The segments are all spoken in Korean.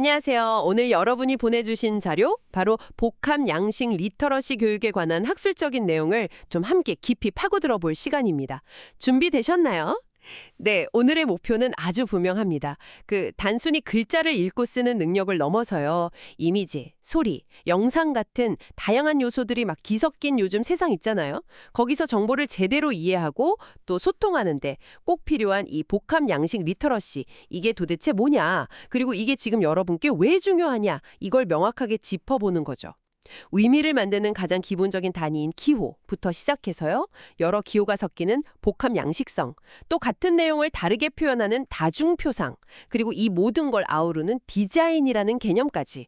안녕하세요. 오늘 여러분이 보내주신 자료, 바로 복합 양식 리터러시 교육에 관한 학술적인 내용을 좀 함께 깊이 파고들어 볼 시간입니다. 준비되셨나요? 네, 오늘의 목표는 아주 분명합니다. 단순히 글자를 읽고 쓰는 능력을 넘어서요. 이미지, 소리, 영상 같은 다양한 요소들이 막 뒤섞인 요즘 세상 있잖아요. 거기서 정보를 제대로 이해하고 또 소통하는데 꼭 필요한 이 복합 양식 리터러시, 이게 도대체 뭐냐? 그리고 이게 지금 여러분께 왜 중요하냐? 이걸 명확하게 짚어보는 거죠. 의미를 만드는 가장 기본적인 단위인 기호부터 시작해서요. 여러 기호가 섞이는 복합 양식성, 또 같은 내용을 다르게 표현하는 다중표상, 그리고 이 모든 걸 아우르는 디자인이라는 개념까지.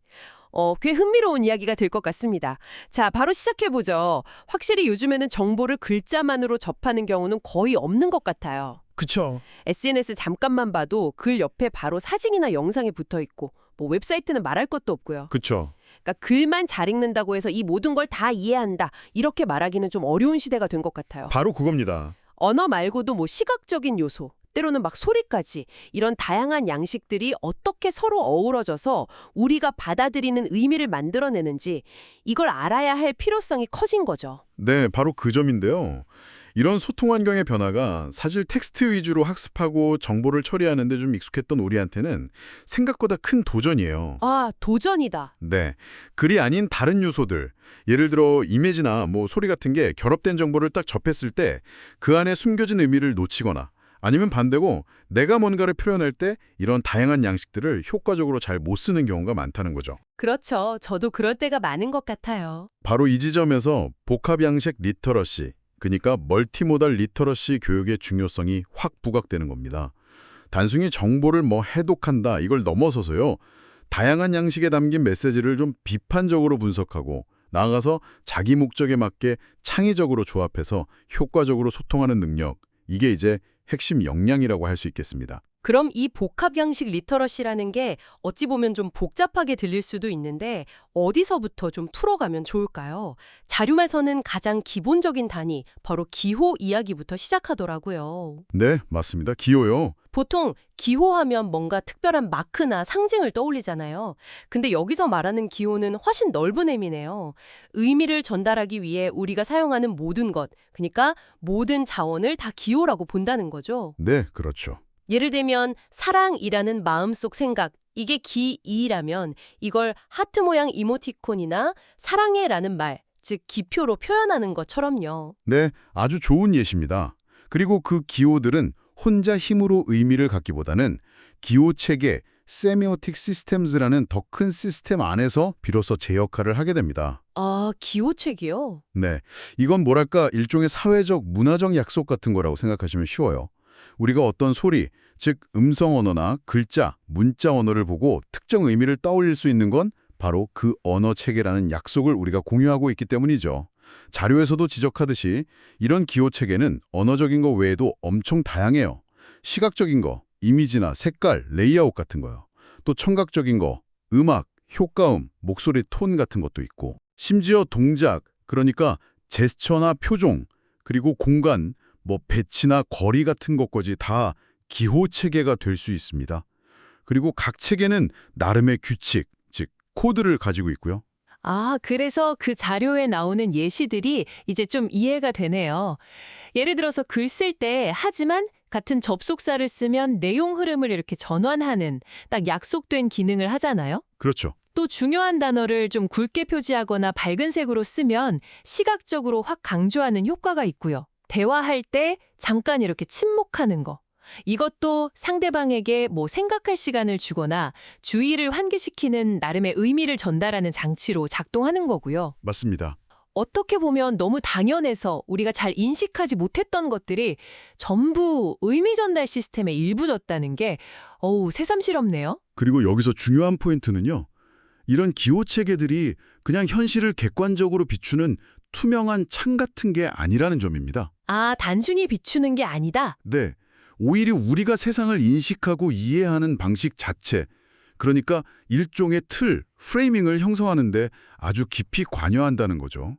꽤 흥미로운 이야기가 될 것 같습니다. 자, 바로 시작해보죠. 확실히 요즘에는 정보를 글자만으로 접하는 경우는 거의 없는 것 같아요. 그쵸. SNS 잠깐만 봐도 글 옆에 바로 사진이나 영상이 붙어 있고, 뭐 웹사이트는 말할 것도 없고요. 그쵸. 그러니까 글만 잘 읽는다고 해서 이 모든 걸 다 이해한다, 이렇게 말하기는 좀 어려운 시대가 된 것 같아요. 바로 그겁니다. 언어 말고도 뭐 시각적인 요소, 때로는 막 소리까지 이런 다양한 양식들이 어떻게 서로 어우러져서 우리가 받아들이는 의미를 만들어내는지 이걸 알아야 할 필요성이 커진 거죠. 네, 바로 그 점인데요. 이런 소통 환경의 변화가 사실 텍스트 위주로 학습하고 정보를 처리하는 데 좀 익숙했던 우리한테는 생각보다 큰 도전이에요. 아, 도전이다. 네, 글이 아닌 다른 요소들, 예를 들어 이미지나 뭐 소리 같은 게 결합된 정보를 딱 접했을 때 그 안에 숨겨진 의미를 놓치거나 아니면 반대고 내가 뭔가를 표현할 때 이런 다양한 양식들을 효과적으로 잘 못 쓰는 경우가 많다는 거죠. 그렇죠. 저도 그럴 때가 많은 것 같아요. 바로 이 지점에서 복합 양식 리터러시, 그러니까 멀티모달 리터러시 교육의 중요성이 확 부각되는 겁니다. 단순히 정보를 뭐 해독한다 이걸 넘어서서요. 다양한 양식에 담긴 메시지를 좀 비판적으로 분석하고 나아가서 자기 목적에 맞게 창의적으로 조합해서 효과적으로 소통하는 능력, 이게 이제 핵심 역량이라고 할 수 있겠습니다. 그럼 이 복합 양식 리터러시라는 게 어찌 보면 좀 복잡하게 들릴 수도 있는데 어디서부터 좀 풀어가면 좋을까요? 자료말서는 가장 기본적인 단위, 바로 기호 이야기부터 시작하더라고요. 네, 맞습니다. 기호요. 보통 기호하면 뭔가 특별한 마크나 상징을 떠올리잖아요. 근데 여기서 말하는 기호는 훨씬 넓은 의미네요. 의미를 전달하기 위해 우리가 사용하는 모든 것, 그러니까 모든 자원을 다 기호라고 본다는 거죠. 네, 그렇죠. 예를 들면 사랑이라는 마음속 생각, 이게 기이라면 이걸 하트 모양 이모티콘이나 사랑해라는 말, 즉 기표로 표현하는 것처럼요. 네, 아주 좋은 예시입니다. 그리고 그 기호들은 혼자 힘으로 의미를 갖기보다는 기호체계, 세미오틱 시스템즈라는 더 큰 시스템 안에서 비로소 제 역할을 하게 됩니다. 아, 기호책이요? 네, 이건 뭐랄까 일종의 사회적, 문화적 약속 같은 거라고 생각하시면 쉬워요. 우리가 어떤 소리, 즉 음성 언어나 글자, 문자 언어를 보고 특정 의미를 떠올릴 수 있는 건 바로 그 언어 체계라는 약속을 우리가 공유하고 있기 때문이죠. 자료에서도 지적하듯이 이런 기호 체계는 언어적인 거 외에도 엄청 다양해요. 시각적인 거, 이미지나 색깔, 레이아웃 같은 거요. 또 청각적인 거, 음악, 효과음, 목소리 톤 같은 것도 있고 심지어 동작, 그러니까 제스처나 표정, 그리고 공간, 뭐 배치나 거리 같은 것까지 다 기호 체계가 될 수 있습니다. 그리고 각 체계는 나름의 규칙, 즉 코드를 가지고 있고요. 아, 그래서 그 자료에 나오는 예시들이 이제 좀 이해가 되네요. 예를 들어서 글 쓸 때 하지만 같은 접속사를 쓰면 내용 흐름을 이렇게 전환하는 딱 약속된 기능을 하잖아요. 그렇죠. 또 중요한 단어를 좀 굵게 표지하거나 밝은 색으로 쓰면 시각적으로 확 강조하는 효과가 있고요. 대화할 때 잠깐 이렇게 침묵하는 거. 이것도 상대방에게 뭐 생각할 시간을 주거나 주의를 환기시키는 나름의 의미를 전달하는 장치로 작동하는 거고요. 맞습니다. 어떻게 보면 너무 당연해서 우리가 잘 인식하지 못했던 것들이 전부 의미 전달 시스템에 일부졌다는 게 새삼스럽네요. 그리고 여기서 중요한 포인트는요. 이런 기호 체계들이 그냥 현실을 객관적으로 비추는 투명한 창 같은 게 아니라는 점입니다. 아, 단순히 비추는 게 아니다. 네, 오히려 우리가 세상을 인식하고 이해하는 방식 자체, 그러니까 일종의 틀, 프레이밍을 형성하는데 아주 깊이 관여한다는 거죠.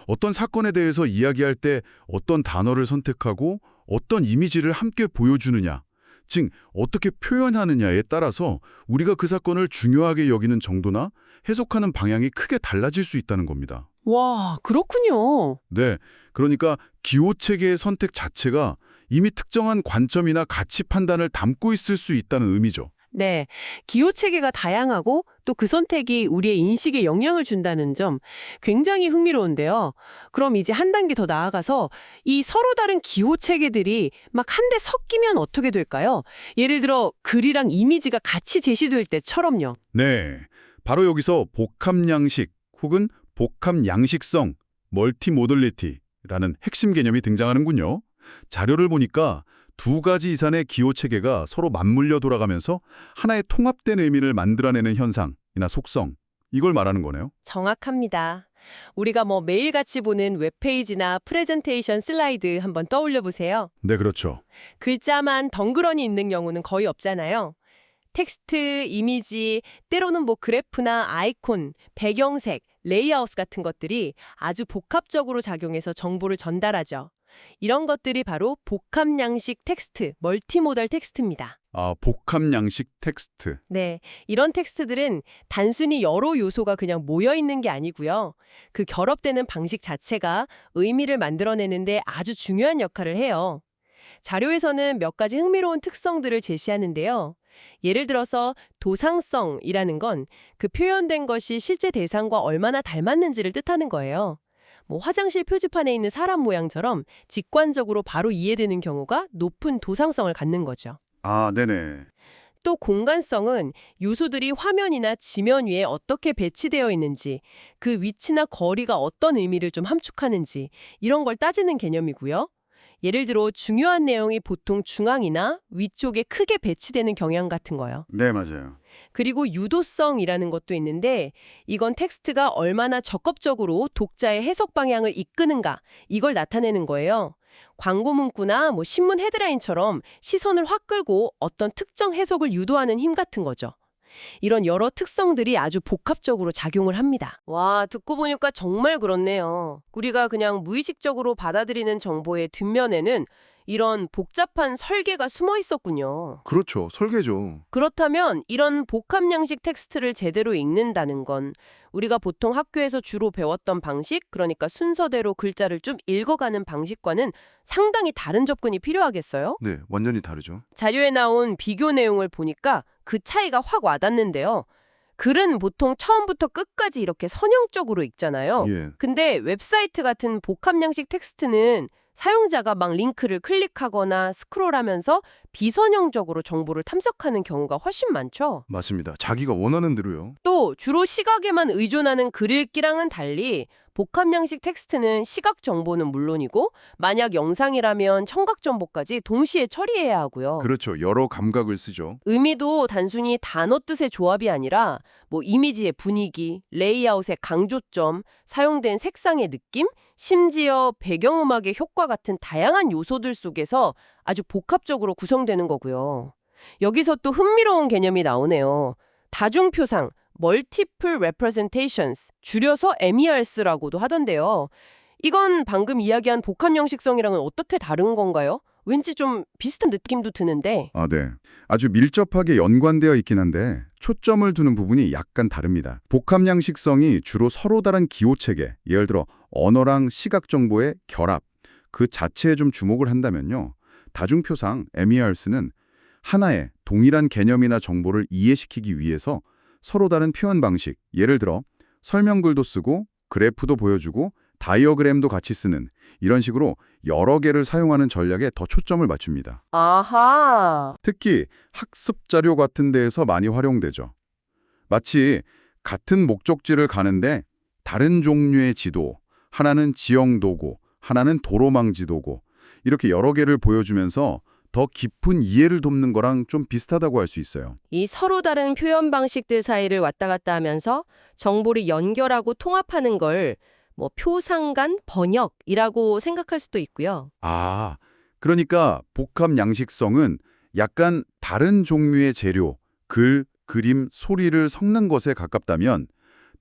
어떤 사건에 대해서 이야기할 때 어떤 단어를 선택하고 어떤 이미지를 함께 보여주느냐, 즉 어떻게 표현하느냐에 따라서 우리가 그 사건을 중요하게 여기는 정도나 해석하는 방향이 크게 달라질 수 있다는 겁니다. 와, 그렇군요. 네, 그러니까 기호체계의 선택 자체가 이미 특정한 관점이나 가치 판단을 담고 있을 수 있다는 의미죠. 네, 기호 체계가 다양하고 또 그 선택이 우리의 인식에 영향을 준다는 점 굉장히 흥미로운데요. 그럼 이제 한 단계 더 나아가서 이 서로 다른 기호 체계들이 막 한데 섞이면 어떻게 될까요? 예를 들어 글이랑 이미지가 같이 제시될 때처럼요. 네, 바로 여기서 복합양식 혹은 복합양식성, 멀티모덜리티라는 핵심 개념이 등장하는군요. 자료를 보니까 두 가지 이상의 기호체계가 서로 맞물려 돌아가면서 하나의 통합된 의미를 만들어내는 현상이나 속성, 이걸 말하는 거네요. 정확합니다. 우리가 뭐 매일같이 보는 웹페이지나 프레젠테이션 슬라이드 한번 떠올려 보세요. 네, 그렇죠. 글자만 덩그러니 있는 경우는 거의 없잖아요. 텍스트, 이미지, 때로는 뭐 그래프나 아이콘, 배경색, 레이아웃 같은 것들이 아주 복합적으로 작용해서 정보를 전달하죠. 이런 것들이 바로 복합양식 텍스트, 멀티모달 텍스트입니다. 아, 복합양식 텍스트. 네, 이런 텍스트들은 단순히 여러 요소가 그냥 모여 있는 게 아니고요. 그 결합되는 방식 자체가 의미를 만들어내는데 아주 중요한 역할을 해요. 자료에서는 몇 가지 흥미로운 특성들을 제시하는데요. 예를 들어서 도상성이라는 건 그 표현된 것이 실제 대상과 얼마나 닮았는지를 뜻하는 거예요. 뭐 화장실 표지판에 있는 사람 모양처럼 직관적으로 바로 이해되는 경우가 높은 도상성을 갖는 거죠. 아, 네네. 또 공간성은 요소들이 화면이나 지면 위에 어떻게 배치되어 있는지, 그 위치나 거리가 어떤 의미를 좀 함축하는지 이런 걸 따지는 개념이고요. 예를 들어 중요한 내용이 보통 중앙이나 위쪽에 크게 배치되는 경향 같은 거요. 네, 맞아요. 그리고 유도성이라는 것도 있는데 이건 텍스트가 얼마나 적극적으로 독자의 해석 방향을 이끄는가 이걸 나타내는 거예요. 광고 문구나 뭐 신문 헤드라인처럼 시선을 확 끌고 어떤 특정 해석을 유도하는 힘 같은 거죠. 이런 여러 특성들이 아주 복합적으로 작용을 합니다. 와, 듣고 보니까 정말 그렇네요. 우리가 그냥 무의식적으로 받아들이는 정보의 뒷면에는 이런 복잡한 설계가 숨어 있었군요. 그렇죠. 설계죠. 그렇다면 이런 복합양식 텍스트를 제대로 읽는다는 건 우리가 보통 학교에서 주로 배웠던 방식, 그러니까 순서대로 글자를 좀 읽어가는 방식과는 상당히 다른 접근이 필요하겠어요? 네, 완전히 다르죠. 자료에 나온 비교 내용을 보니까 그 차이가 확 와닿는데요. 글은 보통 처음부터 끝까지 이렇게 선형적으로 읽잖아요. 예. 근데 웹사이트 같은 복합양식 텍스트는 사용자가 막 링크를 클릭하거나 스크롤하면서 비선형적으로 정보를 탐색하는 경우가 훨씬 많죠. 맞습니다. 자기가 원하는 대로요. 또 주로 시각에만 의존하는 글 읽기랑은 달리 복합양식 텍스트는 시각 정보는 물론이고 만약 영상이라면 청각 정보까지 동시에 처리해야 하고요. 그렇죠. 여러 감각을 쓰죠. 의미도 단순히 단어 뜻의 조합이 아니라 뭐 이미지의 분위기, 레이아웃의 강조점, 사용된 색상의 느낌, 심지어 배경음악의 효과 같은 다양한 요소들 속에서 아주 복합적으로 구성되는 거고요. 여기서 또 흥미로운 개념이 나오네요. 다중표상, Multiple Representations, 줄여서 MERS라고도 하던데요. 이건 방금 이야기한 복합형식성이랑은 어떻게 다른 건가요? 왠지 좀 비슷한 느낌도 드는데. 아, 네. 아주 밀접하게 연관되어 있긴 한데 초점을 두는 부분이 약간 다릅니다. 복합양식성이 주로 서로 다른 기호체계, 예를 들어 언어랑 시각 정보의 결합, 그 자체에 좀 주목을 한다면요. 다중표상, MERS는 하나의 동일한 개념이나 정보를 이해시키기 위해서 서로 다른 표현 방식, 예를 들어 설명글도 쓰고 그래프도 보여주고 다이어그램도 같이 쓰는 이런 식으로 여러 개를 사용하는 전략에 더 초점을 맞춥니다. 아하. 특히 학습 자료 같은 데에서 많이 활용되죠. 마치 같은 목적지를 가는데 다른 종류의 지도, 하나는 지형 도구, 하나는 도로망 지도고 이렇게 여러 개를 보여주면서 더 깊은 이해를 돕는 거랑 좀 비슷하다고 할 수 있어요. 이 서로 다른 표현 방식들 사이를 왔다 갔다 하면서 정보를 연결하고 통합하는 걸 뭐 표상간 번역이라고 생각할 수도 있고요. 아, 그러니까 복합 양식성은 약간 다른 종류의 재료, 글, 그림, 소리를 섞는 것에 가깝다면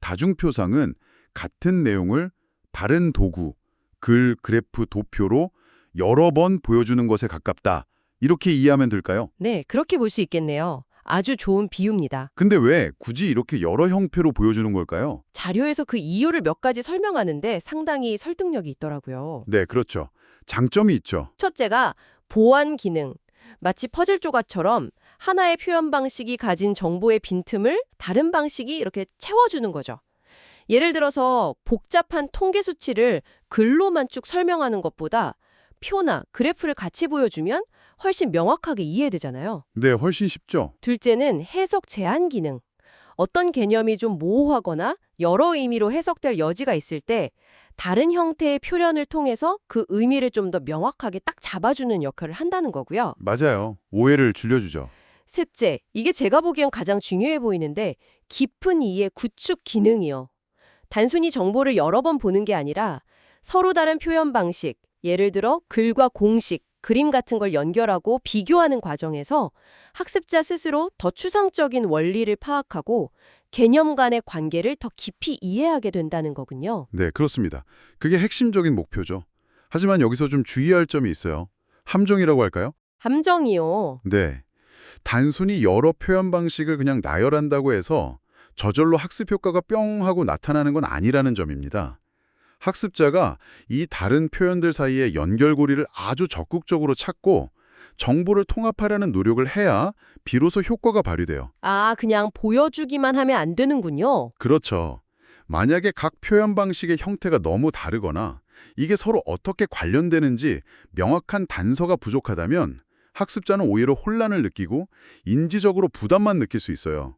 다중표상은 같은 내용을 다른 도구, 글, 그래프, 도표로 여러 번 보여주는 것에 가깝다. 이렇게 이해하면 될까요? 네, 그렇게 볼 수 있겠네요. 아주 좋은 비유입니다. 근데 왜 굳이 이렇게 여러 형태로 보여주는 걸까요? 자료에서 그 이유를 몇 가지 설명하는데 상당히 설득력이 있더라고요. 네, 그렇죠. 장점이 있죠. 첫째가 보완 기능. 마치 퍼즐 조각처럼 하나의 표현 방식이 가진 정보의 빈틈을 다른 방식이 이렇게 채워주는 거죠. 예를 들어서 복잡한 통계 수치를 글로만 쭉 설명하는 것보다 표나 그래프를 같이 보여주면 훨씬 명확하게 이해되잖아요. 네, 훨씬 쉽죠. 둘째는 해석 제한 기능. 어떤 개념이 좀 모호하거나 여러 의미로 해석될 여지가 있을 때 다른 형태의 표현을 통해서 그 의미를 좀 더 명확하게 딱 잡아주는 역할을 한다는 거고요. 맞아요. 오해를 줄여주죠. 셋째, 이게 제가 보기엔 가장 중요해 보이는데 깊은 이해 구축 기능이요. 단순히 정보를 여러 번 보는 게 아니라 서로 다른 표현 방식, 예를 들어 글과 공식, 그림 같은 걸 연결하고 비교하는 과정에서 학습자 스스로 더 추상적인 원리를 파악하고 개념 간의 관계를 더 깊이 이해하게 된다는 거군요. 네, 그렇습니다. 그게 핵심적인 목표죠. 하지만 여기서 좀 주의할 점이 있어요. 함정이라고 할까요? 함정이요. 네. 단순히 여러 표현 방식을 그냥 나열한다고 해서 저절로 학습 효과가 뿅 하고 나타나는 건 아니라는 점입니다. 학습자가 이 다른 표현들 사이의 연결고리를 아주 적극적으로 찾고 정보를 통합하려는 노력을 해야 비로소 효과가 발휘돼요. 아, 그냥 보여주기만 하면 안 되는군요. 그렇죠. 만약에 각 표현 방식의 형태가 너무 다르거나 이게 서로 어떻게 관련되는지 명확한 단서가 부족하다면 학습자는 오히려 혼란을 느끼고 인지적으로 부담만 느낄 수 있어요.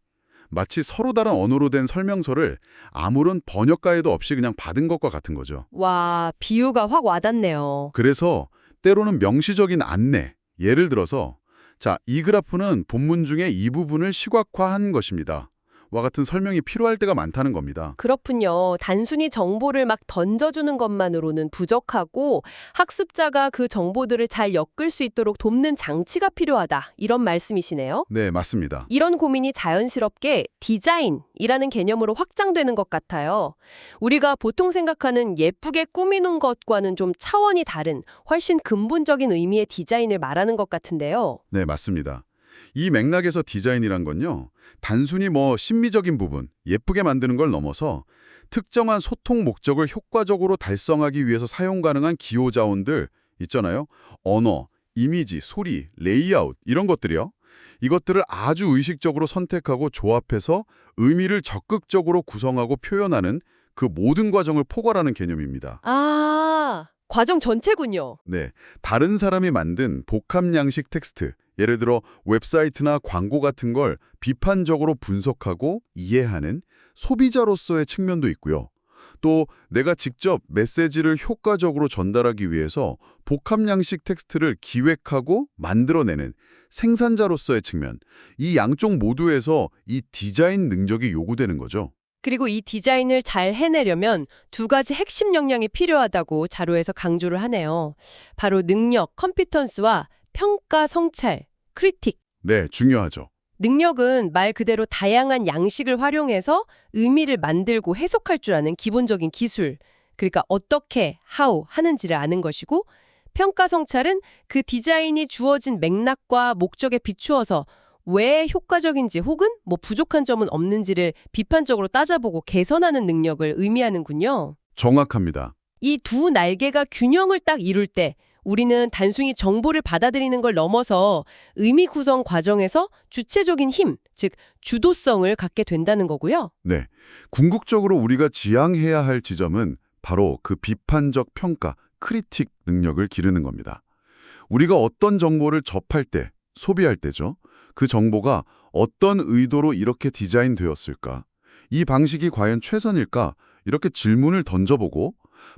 마치 서로 다른 언어로 된 설명서를 아무런 번역가에도 없이 그냥 받은 것과 같은 거죠. 와, 비유가 확 와닿네요. 그래서 때로는 명시적인 안내, 예를 들어서 자, 이 그래프는 본문 중에 이 부분을 시각화한 것입니다. 와 같은 설명이 필요할 때가 많다는 겁니다. 그렇군요. 단순히 정보를 막 던져주는 것만으로는 부족하고 학습자가 그 정보들을 잘 엮을 수 있도록 돕는 장치가 필요하다. 이런 말씀이시네요. 네, 맞습니다. 이런 고민이 자연스럽게 디자인이라는 개념으로 확장되는 것 같아요. 우리가 보통 생각하는 예쁘게 꾸미는 것과는 좀 차원이 다른 훨씬 근본적인 의미의 디자인을 말하는 것 같은데요. 네, 맞습니다. 이 맥락에서 디자인이란 건요, 단순히 심미적인 부분, 예쁘게 만드는 걸 넘어서 특정한 소통 목적을 효과적으로 달성하기 위해서 사용 가능한 기호 자원들 있잖아요. 언어, 이미지, 소리, 레이아웃 이런 것들이요. 이것들을 아주 의식적으로 선택하고 조합해서 의미를 적극적으로 구성하고 표현하는 그 모든 과정을 포괄하는 개념입니다. 아, 과정 전체군요. 네, 다른 사람이 만든 복합 양식 텍스트, 예를 들어 웹사이트나 광고 같은 걸 비판적으로 분석하고 이해하는 소비자로서의 측면도 있고요. 또 내가 직접 메시지를 효과적으로 전달하기 위해서 복합 양식 텍스트를 기획하고 만들어내는 생산자로서의 측면, 이 양쪽 모두에서 이 디자인 능력이 요구되는 거죠. 그리고 이 디자인을 잘 해내려면 두 가지 핵심 역량이 필요하다고 자료에서 강조를 하네요. 바로 능력, 컴피턴스와 평가 성찰, 크리틱. 네, 중요하죠. 능력은 말 그대로 다양한 양식을 활용해서 의미를 만들고 해석할 줄 아는 기본적인 기술, 그러니까 어떻게, how 하는지를 아는 것이고, 평가 성찰은 그 디자인이 주어진 맥락과 목적에 비추어서 왜 효과적인지 혹은 부족한 점은 없는지를 비판적으로 따져보고 개선하는 능력을 의미하는군요. 정확합니다. 이 두 날개가 균형을 딱 이룰 때 우리는 단순히 정보를 받아들이는 걸 넘어서 의미 구성 과정에서 주체적인 힘, 즉 주도성을 갖게 된다는 거고요. 네, 궁극적으로 우리가 지향해야 할 지점은 바로 그 비판적 평가, 크리틱 능력을 기르는 겁니다. 우리가 어떤 정보를 접할 때, 소비할 때죠. 그 정보가 어떤 의도로 이렇게 디자인되었을까? 이 방식이 과연 최선일까? 이렇게 질문을 던져보고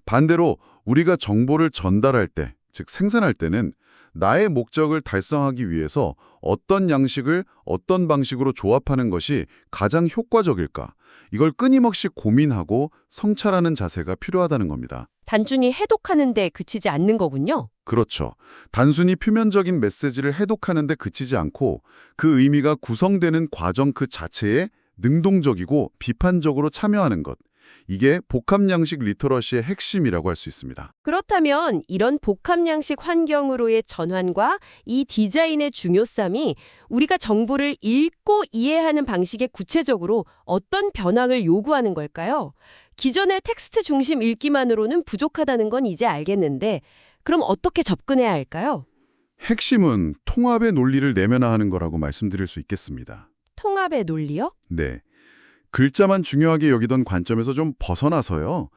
반대로 우리가 정보를 전달할 때, 즉 생산할 때는 나의 목적을 달성하기 위해서 어떤 양식을 어떤 방식으로 조합하는 것이 가장 효과적일까? 이걸 끊임없이 고민하고 성찰하는 자세가 필요하다는 겁니다. 단순히 해독하는 데 그치지 않는 거군요. 그렇죠. 단순히 표면적인 메시지를 해독하는 데 그치지 않고 그 의미가 구성되는 과정 그 자체에 능동적이고 비판적으로 참여하는 것. 이게 복합양식 리터러시의 핵심이라고 할 수 있습니다. 그렇다면 이런 복합양식 환경으로의 전환과 이 디자인의 중요성이 우리가 정보를 읽고 이해하는 방식에 구체적으로 어떤 변화를 요구하는 걸까요? 기존의 텍스트 중심 읽기만으로는 부족하다는 건 이제 알겠는데 그럼 어떻게 접근해야 할까요? 핵심은 통합의 논리를 내면화하는 거라고 말씀드릴 수 있겠습니다. 통합의 논리요? 네. 글자만 중요하게 여기던 관점에서 좀 벗어나서요.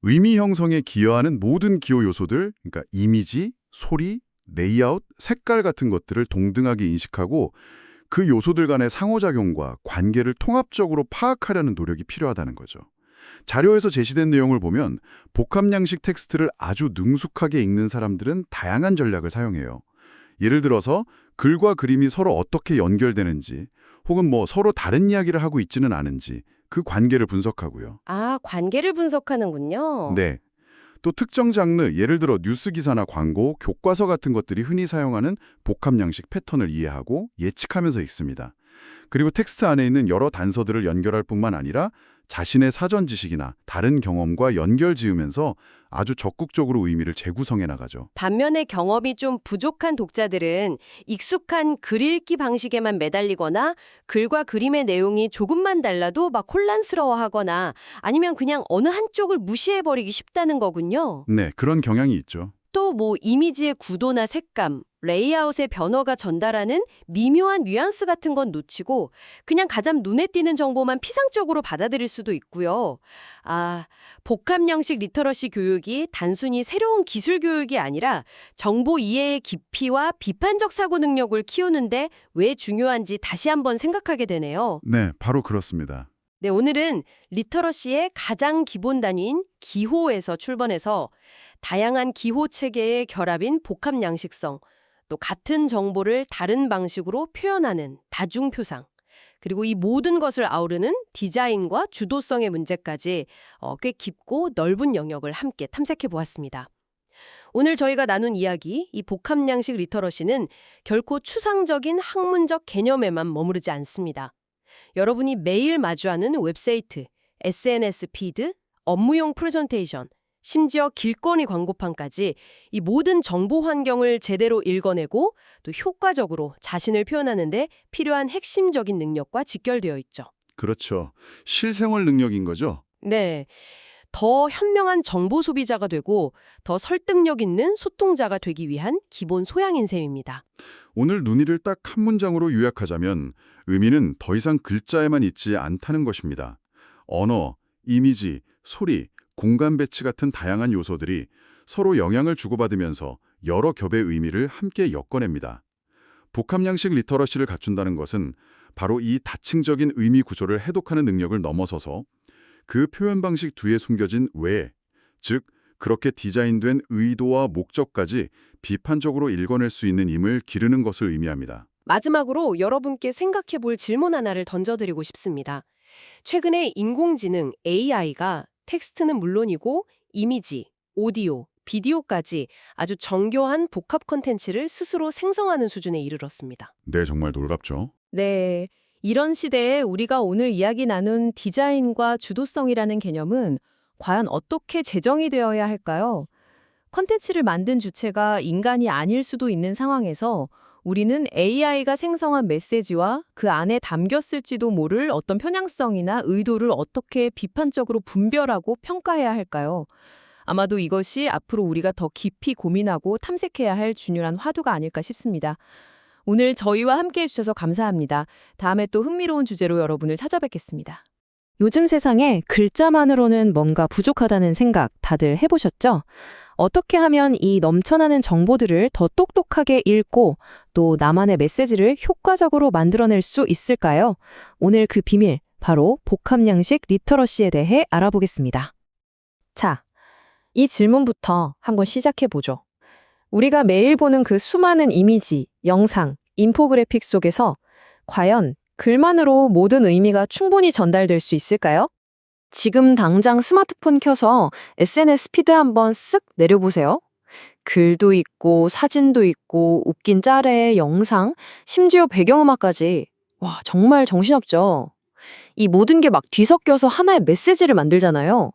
의미 형성에 기여하는 모든 기호 요소들, 그러니까 이미지, 소리, 레이아웃, 색깔 같은 것들을 동등하게 인식하고 그 요소들 간의 상호작용과 관계를 통합적으로 파악하려는 노력이 필요하다는 거죠. 자료에서 제시된 내용을 보면 복합양식 텍스트를 아주 능숙하게 읽는 사람들은 다양한 전략을 사용해요. 예를 들어서 글과 그림이 서로 어떻게 연결되는지 혹은 서로 다른 이야기를 하고 있지는 않은지 그 관계를 분석하고요. 아, 관계를 분석하는군요. 네. 또 특정 장르, 예를 들어 뉴스 기사나 광고, 교과서 같은 것들이 흔히 사용하는 복합양식 패턴을 이해하고 예측하면서 읽습니다. 그리고 텍스트 안에 있는 여러 단서들을 연결할 뿐만 아니라 자신의 사전 지식이나 다른 경험과 연결 지으면서 아주 적극적으로 의미를 재구성해 나가죠. 반면에 경험이 좀 부족한 독자들은 익숙한 글 읽기 방식에만 매달리거나 글과 그림의 내용이 조금만 달라도 막 혼란스러워하거나 아니면 그냥 어느 한쪽을 무시해버리기 쉽다는 거군요. 네, 그런 경향이 있죠. 또 이미지의 구도나 색감, 레이아웃의 변화가 전달하는 미묘한 뉘앙스 같은 건 놓치고 그냥 가장 눈에 띄는 정보만 피상적으로 받아들일 수도 있고요. 아, 복합양식 리터러시 교육이 단순히 새로운 기술 교육이 아니라 정보 이해의 깊이와 비판적 사고 능력을 키우는데 왜 중요한지 다시 한번 생각하게 되네요. 네, 바로 그렇습니다. 네, 오늘은 리터러시의 가장 기본 단위인 기호에서 출발해서 다양한 기호 체계의 결합인 복합 양식성, 또 같은 정보를 다른 방식으로 표현하는 다중표상, 그리고 이 모든 것을 아우르는 디자인과 주도성의 문제까지 꽤 깊고 넓은 영역을 함께 탐색해 보았습니다. 오늘 저희가 나눈 이야기, 이 복합 양식 리터러시는 결코 추상적인 학문적 개념에만 머무르지 않습니다. 여러분이 매일 마주하는 웹사이트, SNS 피드, 업무용 프레젠테이션, 심지어 길거리 광고판까지 이 모든 정보 환경을 제대로 읽어내고 또 효과적으로 자신을 표현하는 데 필요한 핵심적인 능력과 직결되어 있죠. 그렇죠. 실생활 능력인 거죠. 네. 더 현명한 정보 소비자가 되고 더 설득력 있는 소통자가 되기 위한 기본 소양인 셈입니다. 오늘 논의를 딱 한 문장으로 요약하자면 의미는 더 이상 글자에만 있지 않다는 것입니다. 언어, 이미지, 소리, 공간 배치 같은 다양한 요소들이 서로 영향을 주고받으면서 여러 겹의 의미를 함께 엮어냅니다. 복합양식 리터러시를 갖춘다는 것은 바로 이 다층적인 의미 구조를 해독하는 능력을 넘어서서 그 표현 방식 뒤에 숨겨진 왜, 즉 그렇게 디자인된 의도와 목적까지 비판적으로 읽어낼 수 있는 힘을 기르는 것을 의미합니다. 마지막으로 여러분께 생각해 볼 질문 하나를 던져드리고 싶습니다. 최근에 인공지능 AI가 텍스트는 물론이고 이미지, 오디오, 비디오까지 아주 정교한 복합 콘텐츠를 스스로 생성하는 수준에 이르렀습니다. 네, 정말 놀랍죠. 네. 이런 시대에 우리가 오늘 이야기 나눈 디자인과 주도성이라는 개념은 과연 어떻게 제정이 되어야 할까요? 콘텐츠를 만든 주체가 인간이 아닐 수도 있는 상황에서 우리는 AI가 생성한 메시지와 그 안에 담겼을지도 모를 어떤 편향성이나 의도를 어떻게 비판적으로 분별하고 평가해야 할까요? 아마도 이것이 앞으로 우리가 더 깊이 고민하고 탐색해야 할 중요한 화두가 아닐까 싶습니다. 오늘 저희와 함께해 주셔서 감사합니다. 다음에 또 흥미로운 주제로 여러분을 찾아뵙겠습니다. 요즘 세상에 글자만으로는 뭔가 부족하다는 생각 다들 해보셨죠? 어떻게 하면 이 넘쳐나는 정보들을 더 똑똑하게 읽고 또 나만의 메시지를 효과적으로 만들어낼 수 있을까요? 오늘 그 비밀, 바로 복합양식 리터러시에 대해 알아보겠습니다. 자, 이 질문부터 한번 시작해보죠. 우리가 매일 보는 그 수많은 이미지, 영상, 인포그래픽 속에서 과연 글만으로 모든 의미가 충분히 전달될 수 있을까요? 지금 당장 스마트폰 켜서 SNS 피드 한번 쓱 내려보세요. 글도 있고 사진도 있고 웃긴 짤에 영상, 심지어 배경음악까지. 와, 정말 정신없죠? 이 모든 게 막 뒤섞여서 하나의 메시지를 만들잖아요.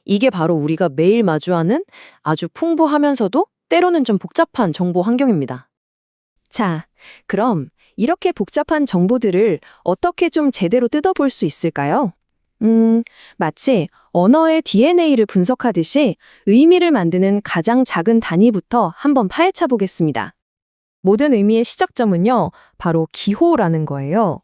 이게 바로 우리가 매일 마주하는 아주 풍부하면서도 때로는 좀 복잡한 정보 환경입니다. 자, 그럼 이렇게 복잡한 정보들을 어떻게 좀 제대로 뜯어볼 수 있을까요? 마치 언어의 DNA를 분석하듯이 의미를 만드는 가장 작은 단위부터 한번 파헤쳐 보겠습니다. 모든 의미의 시작점은요, 바로 기호라는 거예요.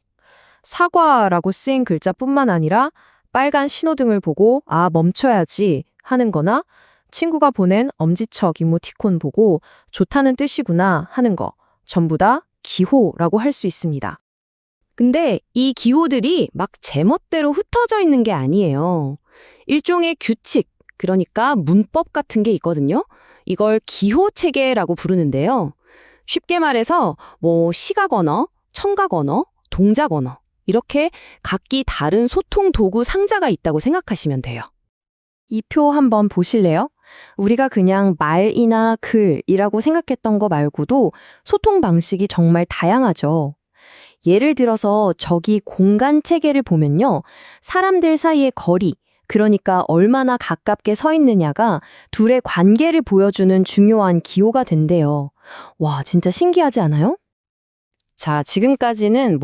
사과라고 쓰인 글자뿐만 아니라 빨간 신호등을 보고 아, 멈춰야지 하는 거나 친구가 보낸 엄지척 이모티콘 보고 좋다는 뜻이구나 하는 거 전부 다 기호라고 할 수 있습니다. 근데 이 기호들이 막 제멋대로 흩어져 있는 게 아니에요. 일종의 규칙, 그러니까 문법 같은 게 있거든요. 이걸 기호 체계라고 부르는데요. 쉽게 말해서 시각 언어, 청각 언어, 동작 언어 이렇게 각기 다른 소통 도구 상자가 있다고 생각하시면 돼요. 이 표 한번 보실래요? 우리가 그냥 말이나 글이라고 생각했던 거 말고도 소통 방식이 정말 다양하죠. 예를 들어서 저기 공간 체계를 보면요. 사람들 사이의 거리, 그러니까 얼마나 가깝게 서 있느냐가 둘의 관계를 보여주는 중요한 기호가 된대요. 와, 진짜 신기하지 않아요? 자, 지금까지는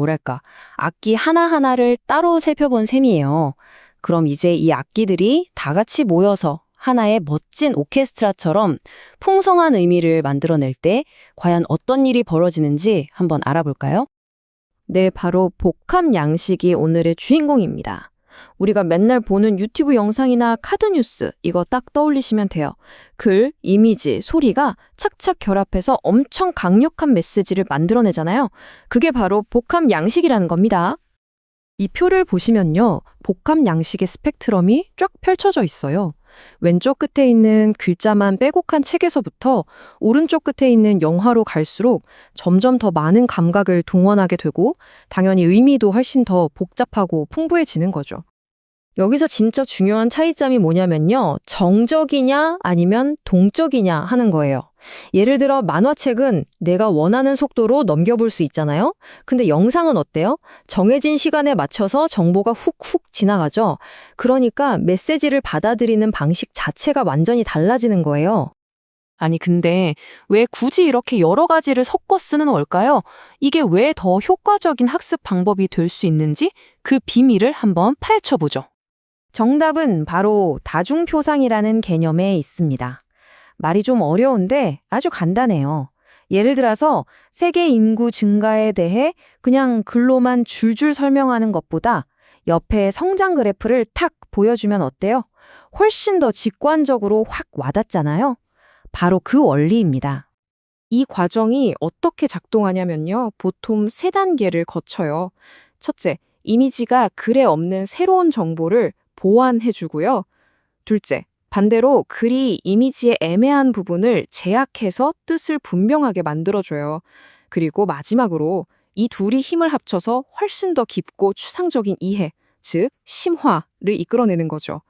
악기 하나하나를 따로 살펴본 셈이에요. 그럼 이제 이 악기들이 다 같이 모여서 하나의 멋진 오케스트라처럼 풍성한 의미를 만들어낼 때 과연 어떤 일이 벌어지는지 한번 알아볼까요? 네, 바로 복합 양식이 오늘의 주인공입니다. 우리가 맨날 보는 유튜브 영상이나 카드 뉴스 이거 딱 떠올리시면 돼요. 글, 이미지, 소리가 착착 결합해서 엄청 강력한 메시지를 만들어내잖아요. 그게 바로 복합 양식이라는 겁니다. 이 표를 보시면요. 복합 양식의 스펙트럼이 쫙 펼쳐져 있어요. 왼쪽 끝에 있는 글자만 빼곡한 책에서부터 오른쪽 끝에 있는 영화로 갈수록 점점 더 많은 감각을 동원하게 되고 당연히 의미도 훨씬 더 복잡하고 풍부해지는 거죠. 여기서 진짜 중요한 차이점이 뭐냐면요. 정적이냐 아니면 동적이냐 하는 거예요. 예를 들어 만화책은 내가 원하는 속도로 넘겨볼 수 있잖아요. 근데 영상은 어때요? 정해진 시간에 맞춰서 정보가 훅훅 지나가죠. 그러니까 메시지를 받아들이는 방식 자체가 완전히 달라지는 거예요. 아니 근데 왜 굳이 이렇게 여러 가지를 섞어 쓰는 걸까요? 이게 왜 더 효과적인 학습 방법이 될 수 있는지 그 비밀을 한번 파헤쳐보죠. 정답은 바로 다중표상이라는 개념에 있습니다. 말이 좀 어려운데 아주 간단해요. 예를 들어서 세계 인구 증가에 대해 그냥 글로만 줄줄 설명하는 것보다 옆에 성장 그래프를 탁 보여주면 어때요? 훨씬 더 직관적으로 확 와닿잖아요. 바로 그 원리입니다. 이 과정이 어떻게 작동하냐면요. 보통 3단계를 거쳐요. 첫째, 이미지가 글에 없는 새로운 정보를 보완해주고요. 둘째, 반대로 글이 이미지의 애매한 부분을 제약해서 뜻을 분명하게 만들어줘요. 그리고 마지막으로 이 둘이 힘을 합쳐서 훨씬 더 깊고 추상적인 이해, 즉 심화를 이끌어내는 거죠.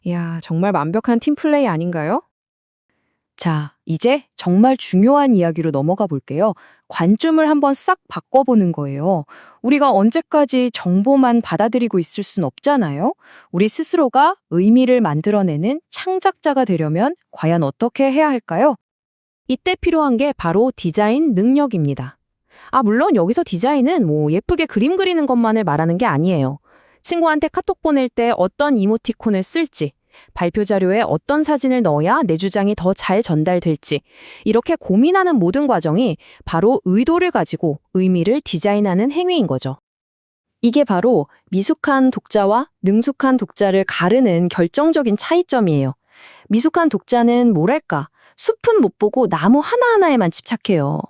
이야, 정말 완벽한 팀플레이 아닌가요? 자, 이제 정말 중요한 이야기로 넘어가 볼게요. 관점을 한번 싹 바꿔보는 거예요. 우리가 언제까지 정보만 받아들이고 있을 순 없잖아요. 우리 스스로가 의미를 만들어내는 창작자가 되려면 과연 어떻게 해야 할까요? 이때 필요한 게 바로 디자인 능력입니다. 물론 여기서 디자인은 예쁘게 그림 그리는 것만을 말하는 게 아니에요. 친구한테 카톡 보낼 때 어떤 이모티콘을 쓸지, 발표 자료에 어떤 사진을 넣어야 내 주장이 더 잘 전달될지 이렇게 고민하는 모든 과정이 바로 의도를 가지고 의미를 디자인하는 행위인 거죠. 이게 바로 미숙한 독자와 능숙한 독자를 가르는 결정적인 차이점이에요. 미숙한 독자는 숲은 못 보고 나무 하나하나에만 집착해요.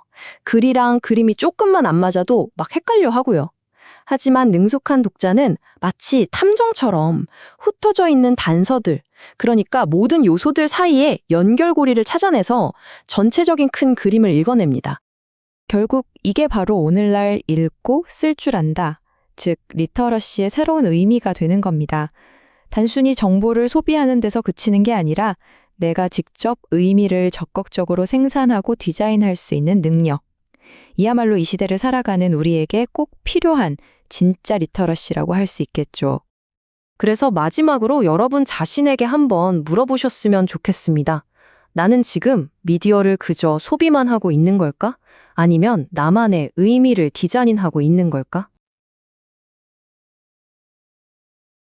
글이랑 그림이 조금만 안 맞아도 막 헷갈려 하고요. 하지만 능숙한 독자는 마치 탐정처럼 흩어져 있는 단서들, 그러니까 모든 요소들 사이에 연결고리를 찾아내서 전체적인 큰 그림을 읽어냅니다. 결국 이게 바로 오늘날 읽고 쓸 줄 안다, 즉 리터러시의 새로운 의미가 되는 겁니다. 단순히 정보를 소비하는 데서 그치는 게 아니라 내가 직접 의미를 적극적으로 생산하고 디자인할 수 있는 능력. 이야말로 이 시대를 살아가는 우리에게 꼭 필요한 진짜 리터러시라고 할 수 있겠죠. 그래서 마지막으로 여러분 자신에게 한번 물어보셨으면 좋겠습니다. 나는 지금 미디어를 그저 소비만 하고 있는 걸까? 아니면 나만의 의미를 디자인하고 있는 걸까?